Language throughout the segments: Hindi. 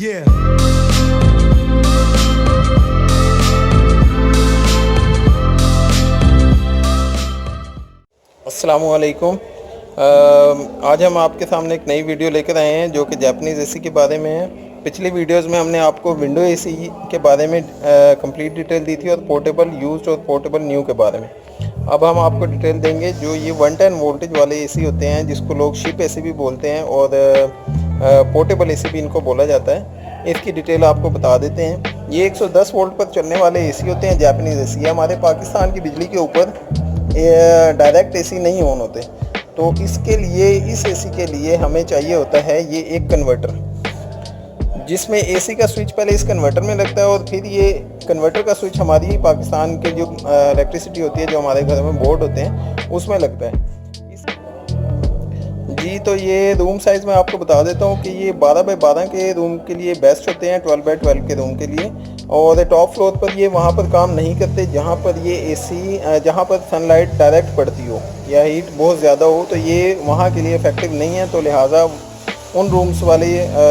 Yeah. अस्सलामुअलैकुम। आज हम आपके सामने एक नई वीडियो लेकर आए हैं जो कि जापानीज़ एसी के बारे में है। पिछली वीडियोस में हमने आपको विंडो एसी के बारे में कंप्लीट डिटेल दी थी और पोर्टेबल यूज्ड और पोर्टेबल न्यू के बारे में। अब हम आपको डिटेल देंगे जो ये 110 वोल्टेज वाले एसी होते हैं, जिसको लोग शिप एसी भी बोलते हैं और पोर्टेबल एसी भी इनको बोला जाता है। इसकी डिटेल आपको बता देते हैं। ये 110 वोल्ट पर चलने वाले एसी होते हैं, जापानीज़ एसी। हमारे पाकिस्तान की बिजली के ऊपर डायरेक्ट एसी नहीं ऑन होते, तो इसके लिए इस एसी के लिए हमें चाहिए होता है ये एक कन्वर्टर, जिसमें एसी का स्विच पहले इस कन्वर्टर में लगता है और फिर ये कन्वर्टर का स्विच हमारी पाकिस्तान के जो इलेक्ट्रिसिटी होती है, जो हमारे घर में बोर्ड होते हैं, उसमें लगता है। जी, तो ये रूम साइज़ मैं आपको बता देता हूँ कि ये 12 बाई 12 के रूम के लिए बेस्ट होते हैं, 12 बाई 12 के रूम के लिए। और टॉप फ्लोर पर ये वहाँ पर काम नहीं करते जहाँ पर ये एसी जहाँ पर सनलाइट डायरेक्ट पड़ती हो या हीट बहुत ज़्यादा हो, तो ये वहाँ के लिए इफ़ेक्टिव नहीं है। तो लिहाजा उन रूम्स वाले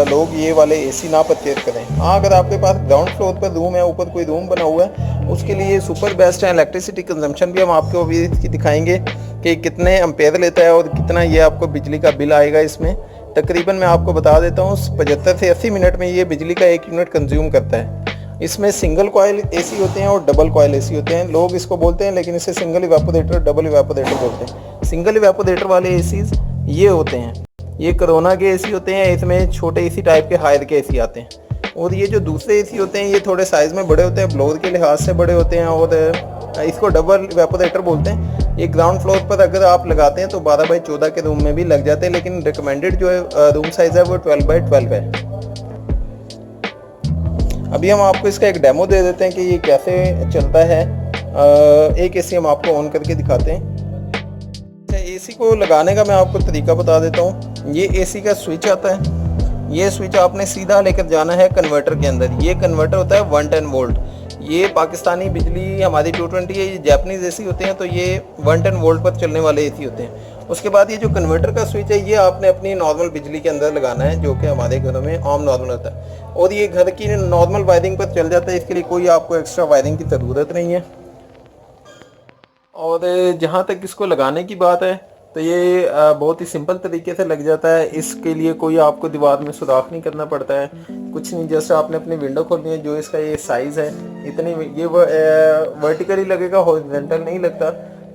लोग ये वाले एसी ना परचेज करें। हाँ, अगर आपके पास ग्राउंड फ्लोर पर रूम है, ऊपर कोई रूम बना हुआ है, उसके लिए सुपर बेस्ट है। इलेक्ट्रिसिटी कंजम्पशन भी हम आपको अभी इसकी दिखाएंगे कि कितने एम्पेयर लेता है और कितना ये आपको बिजली का बिल आएगा। इसमें तकरीबन मैं आपको बता देता हूँ 75 से 80 मिनट में ये बिजली का 1 यूनिट कंज्यूम करता है। इसमें सिंगल कॉयल एसी होते हैं और डबल कॉयल एसी होते हैं। लोग इसको बोलते हैं, लेकिन इसे सिंगल इवेपोरेटर, डबल इवेपोरेटर बोलते हैं। सिंगल इवेपोरेटर वाले एसीज ये होते हैं, ये कोरोना के एसी होते हैं। इसमें छोटे एसी टाइप के हायर के एसी आते हैं। और ये जो दूसरे एसी होते हैं, ये थोड़े साइज़ में बड़े होते हैं, ब्लोअर के लिहाज से बड़े होते हैं और इसको डबल इवेपोरेटर बोलते हैं। ये ग्राउंड फ्लोर पर अगर आप लगाते हैं तो 12 बाई 14 के रूम में भी लग जाते हैं, लेकिन रिकमेंडेड जो है रूम साइज़ है वो 12 बाई 12 है। अभी हम आपको इसका एक डेमो दे देते हैं कि ये कैसे चलता है। एक एसी हम आपको ऑन करके दिखाते हैं। एसी को लगाने का मैं आपको तरीका बता देता हूँ। ये एसी का स्विच आता है, ये स्विच आपने सीधा लेकर जाना है कन्वर्टर के अंदर। ये कन्वर्टर होता है 110 वोल्ट। ये पाकिस्तानी बिजली हमारी 220 है, ये जापानीज़ एसी होते हैं, तो ये 110 वोल्ट पर चलने वाले एसी होते हैं। उसके बाद ये जो कन्वर्टर का स्विच है, ये आपने अपनी नॉर्मल बिजली के अंदर लगाना है, जो कि हमारे घरों में आम नॉर्मल होता है। और ये घर की नॉर्मल वायरिंग पर चल जाता है, इसके लिए कोई आपको एक्स्ट्रा वायरिंग की ज़रूरत नहीं है। और जहाँ तक इसको लगाने की बात है, तो ये बहुत ही सिंपल तरीके से लग जाता है। इसके लिए कोई आपको दीवार में सुराख नहीं करना पड़ता है, कुछ नहीं। जस्ट आपने अपनी विंडो खोलनी है। जो इसका ये साइज़ है इतनी, ये वर्टिकली लगेगा, हॉरिजॉन्टल नहीं लगता।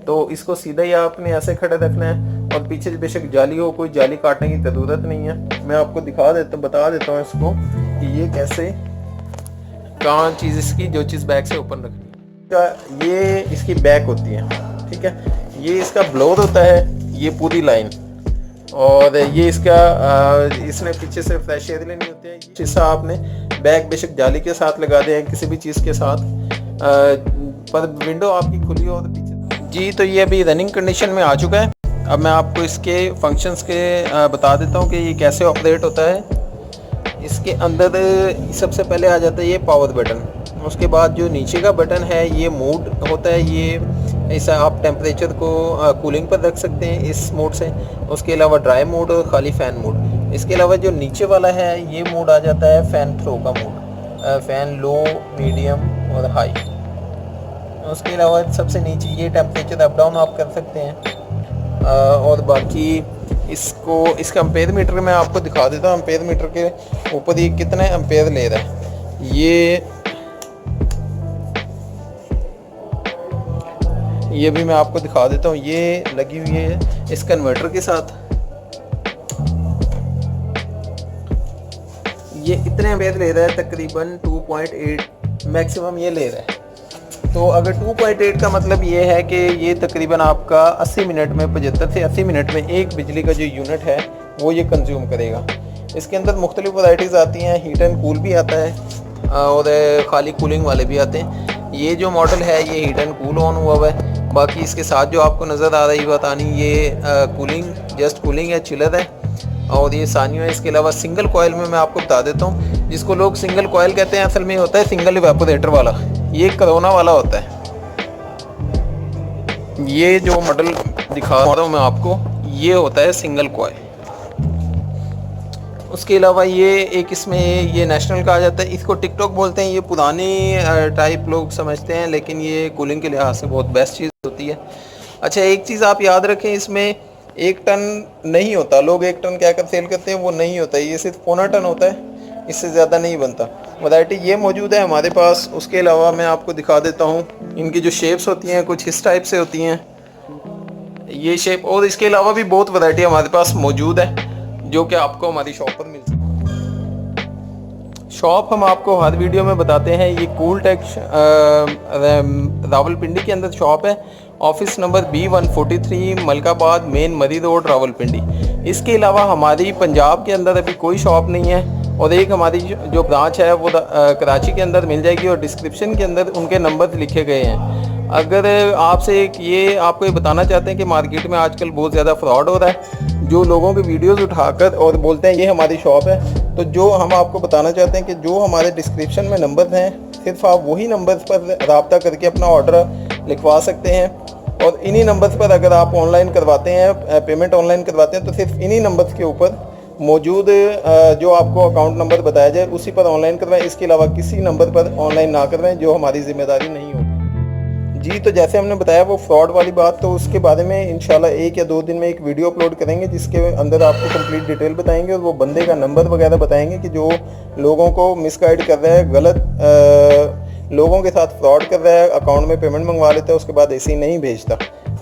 तो इसको सीधा ही आपने ऐसे खड़े रखना है और पीछे बेशक जाली हो, कोई जाली काटने की ज़रूरत नहीं है। मैं आपको बता देता हूँ इसको कि ये कैसे कहाँ चीज़ इसकी, जो चीज़ बैक से ओपन रखनी है। ये इसकी बैक होती है, ठीक है। ये इसका ब्लोअर होता है, ये पूरी लाइन। और ये इसका इसमें पीछे से फ्रेश एयर लेनी होती है। शीशा आपने बैक बेशक जाली के साथ लगा दें, किसी भी चीज़ के साथ, पर विंडो आपकी खुली हो तो पीछे। जी, तो ये अभी रनिंग कंडीशन में आ चुका है। अब मैं आपको इसके फंक्शंस के बता देता हूँ कि ये कैसे ऑपरेट होता है। इसके अंदर सबसे पहले आ जाता है ये पावर बटन। उसके बाद जो नीचे का बटन है, ये मोड होता है। ये ऐसा आप टेम्परेचर को कूलिंग पर रख सकते हैं इस मोड से। उसके अलावा ड्राई मोड और खाली फ़ैन मोड। इसके अलावा जो नीचे वाला है, ये मोड आ जाता है फ़ैन थ्रो का मोड, फ़ैन लो, मीडियम और हाई। उसके अलावा सबसे नीचे ये टेम्परेचर अप डाउन आप कर सकते हैं। और बाकी इसका एम्पेयर मीटर मैं आपको दिखा देता हूँ। एम्पेयर मीटर के ऊपर ये कितने एम्पेयर ले रहा है, ये भी मैं आपको दिखा देता हूँ। ये लगी हुई है इस कन्वर्टर के साथ। ये इतने एम्पेयर ले रहा है, तकरीबन 2.8 मैक्सिमम ये ले रहा है। तो अगर 2.8 का मतलब ये है कि ये तकरीबन आपका 80 मिनट में, 75 से 80 मिनट में एक बिजली का जो यूनिट है वो ये कंज्यूम करेगा। इसके अंदर मुख्तलिफ वैराइटीज़ आती हैं, हीट एंड कूल भी आता है और खाली कूलिंग वाले भी आते हैं। ये जो मॉडल है ये हीट एंड कूल ऑन हुआ है। बाकी इसके साथ जो आपको नज़र आ रही बतानी, ये कूलिंग, जस्ट कूलिंग है, चिलर है और ये सानियो है। इसके अलावा सिंगल कॉयल में मैं आपको बता देता हूँ, जिसको लोग सिंगल कॉयल कहते हैं, असल में होता है सिंगल इवेपोरेटर वाला। ये कोरोना वाला होता है। ये जो मॉडल दिखा रहा हूँ मैं आपको, ये होता है सिंगल कॉयल। उसके अलावा ये एक इसमें ये नेशनल कहा जाता है, इसको टिकटॉक बोलते हैं। ये पुरानी टाइप लोग समझते हैं, लेकिन ये कूलिंग के लिहाज से बहुत बेस्ट चीज़ होती है। अच्छा, एक चीज़ आप याद रखें, इसमें 1 टन नहीं होता। लोग 1 टन कहकर सेल करते हैं, वो नहीं होता। ये सिर्फ 0.25 टन होता है, इससे ज़्यादा नहीं बनता। वैरायटी ये मौजूद है हमारे पास। उसके अलावा मैं आपको दिखा देता हूँ, इनकी जो शेप्स होती हैं कुछ इस टाइप से होती हैं, ये शेप। और इसके अलावा भी बहुत वैरायटी हमारे पास मौजूद है जो कि आपको हमारी शॉप पर मिल सकती है। शॉप हम आपको हर वीडियो में बताते हैं। ये कूल टेक रावलपिंडी के अंदर शॉप है। Office number B143 Malkabad main मरी रोड रावलपिंडी। इसके अलावा हमारी पंजाब के अंदर अभी कोई शॉप नहीं है, और एक हमारी जो ब्रांच है वो कराची के अंदर मिल जाएगी, और डिस्क्रिप्शन के अंदर उनके नंबर लिखे गए हैं। अगर आपसे ये आपको ये बताना चाहते हैं कि मार्केट में आजकल बहुत ज़्यादा फ्रॉड हो रहा है, जो लोगों के वीडियोस उठाकर और बोलते हैं ये हमारी शॉप है, तो जो हम आपको बताना चाहते हैं कि जो हमारे डिस्क्रिप्शन में नंबर हैं, सिर्फ आप वही नंबर्स पर रब्ता करके अपना ऑर्डर लिखवा सकते हैं। और इन्हीं नंबर्स पर अगर आप ऑनलाइन करवाते हैं, पेमेंट ऑनलाइन करवाते हैं, तो सिर्फ इन्हीं नंबर्स के ऊपर मौजूद जो आपको अकाउंट नंबर बताया जाए उसी पर ऑनलाइन करवाएं। इसके अलावा किसी नंबर पर ऑनलाइन ना करवाएं, जो हमारी जिम्मेदारी नहीं होगी जी। तो जैसे हमने बताया वो फ्रॉड वाली बात, तो उसके बारे में इंशाल्लाह 1 या 2 दिन में एक वीडियो अपलोड करेंगे, जिसके अंदर आपको कंप्लीट डिटेल बताएंगे, और वो बंदे का नंबर वगैरह बताएंगे कि जो लोगों को मिसगाइड कर रहा है, गलत लोगों के साथ फ्रॉड कर रहा है, अकाउंट में पेमेंट मंगवा लेता है, उसके बाद ऐसे ही नहीं भेजता।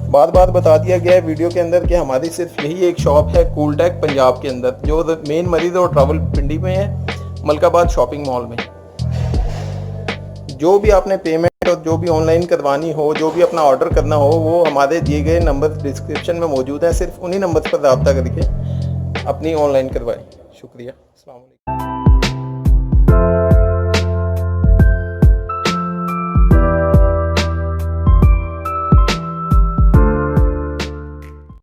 बार बार बता दिया गया है वीडियो के अंदर कि हमारी सिर्फ यही एक शॉप है कूल टेक पंजाब के अंदर, जो मेन मरी रोड रावलपिंडी में है, मलकाबाद शॉपिंग मॉल में। जो भी आपने पेमेंट और जो भी ऑनलाइन करवानी हो, जो भी अपना ऑर्डर करना हो, वो हमारे दिए गए नंबर डिस्क्रिप्शन में मौजूद है। सिर्फ उन्हीं नंबर पर रब्ता करके अपनी ऑनलाइन करवाएं। शुक्रिया। अस्सलाम वालेकुम।